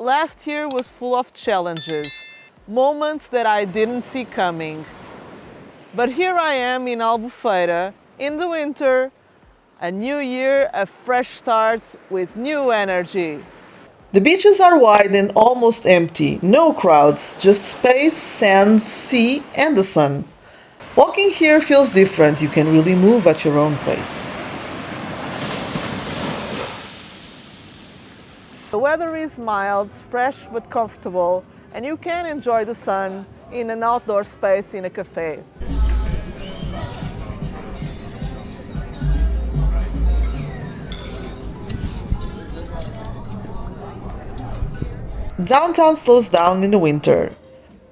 Last year was full of challenges, moments that I didn't see coming. But here I am in Albufeira, in the winter, a new year, a fresh start with new energy. The beaches are wide and almost empty, no crowds, just space, sand, sea, and the sun. Walking here feels different, you can really move at your own pace. The weather is mild, fresh but comfortable, and you can enjoy the sun in an outdoor space in a cafe. Downtown slows down in the winter.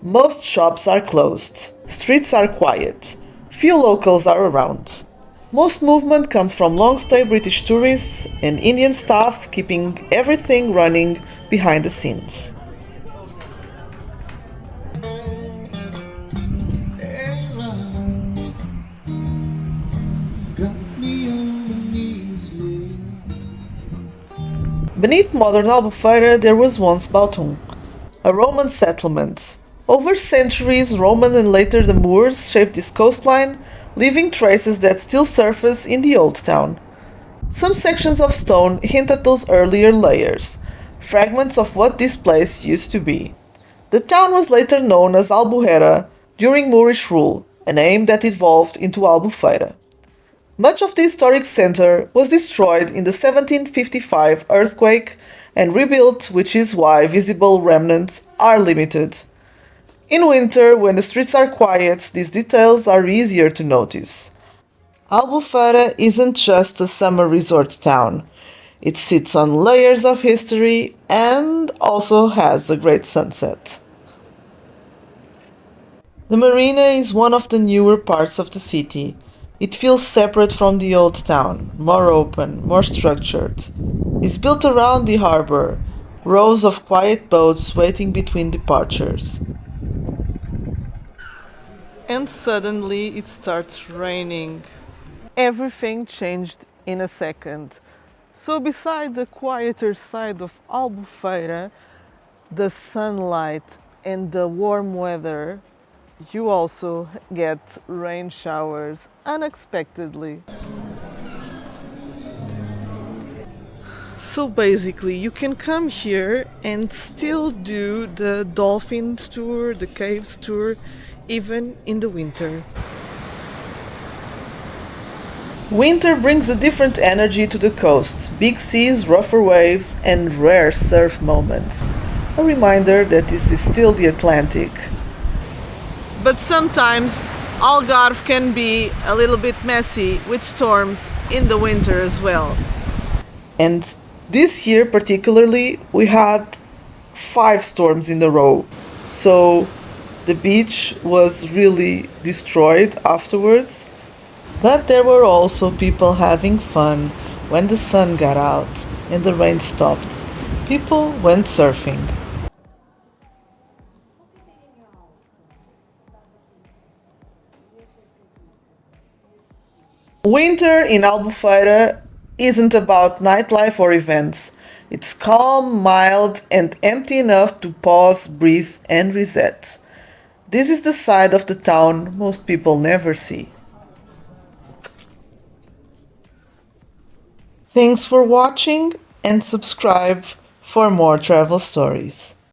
Most shops are closed. Streets are quiet. Few locals are around. Most movement comes from long-stay British tourists and Indian staff keeping everything running behind the scenes. Beneath modern Albufeira there was once Baltum, a Roman settlement. Over centuries, Roman and later the Moors shaped this coastline, leaving traces that still surface in the old town. Some sections of stone hint at those earlier layers, fragments of what this place used to be. The town was later known as Albufeira during Moorish rule, a name that evolved into Albufeira. Much of the historic center was destroyed in the 1755 earthquake and rebuilt, which is why visible remnants are limited. In winter, when the streets are quiet, these details are easier to notice. Albufeira isn't just a summer resort town. It sits on layers of history and also has a great sunset. The marina is one of the newer parts of the city. It feels separate from the old town, more open, more structured. It's built around the harbor, rows of quiet boats waiting between departures. And suddenly it starts raining. Everything changed in a second. So beside the quieter side of Albufeira, the sunlight and the warm weather, you also get rain showers unexpectedly. So basically, you can come here and still do the dolphins tour, the caves tour, even in the winter. Winter brings a different energy to the coast, big seas, rougher waves, and rare surf moments. A reminder that this is still the Atlantic. But sometimes Algarve can be a little bit messy with storms in the winter as well. And this year particularly, we had 5 storms in a row. So the beach was really destroyed afterwards. But there were also people having fun when the sun got out and the rain stopped. People went surfing. Winter in Albufeira isn't about nightlife or events. It's calm, mild, and empty enough to pause, breathe, and reset. This is the side of the town most people never see. Thanks for watching and subscribe for more travel stories.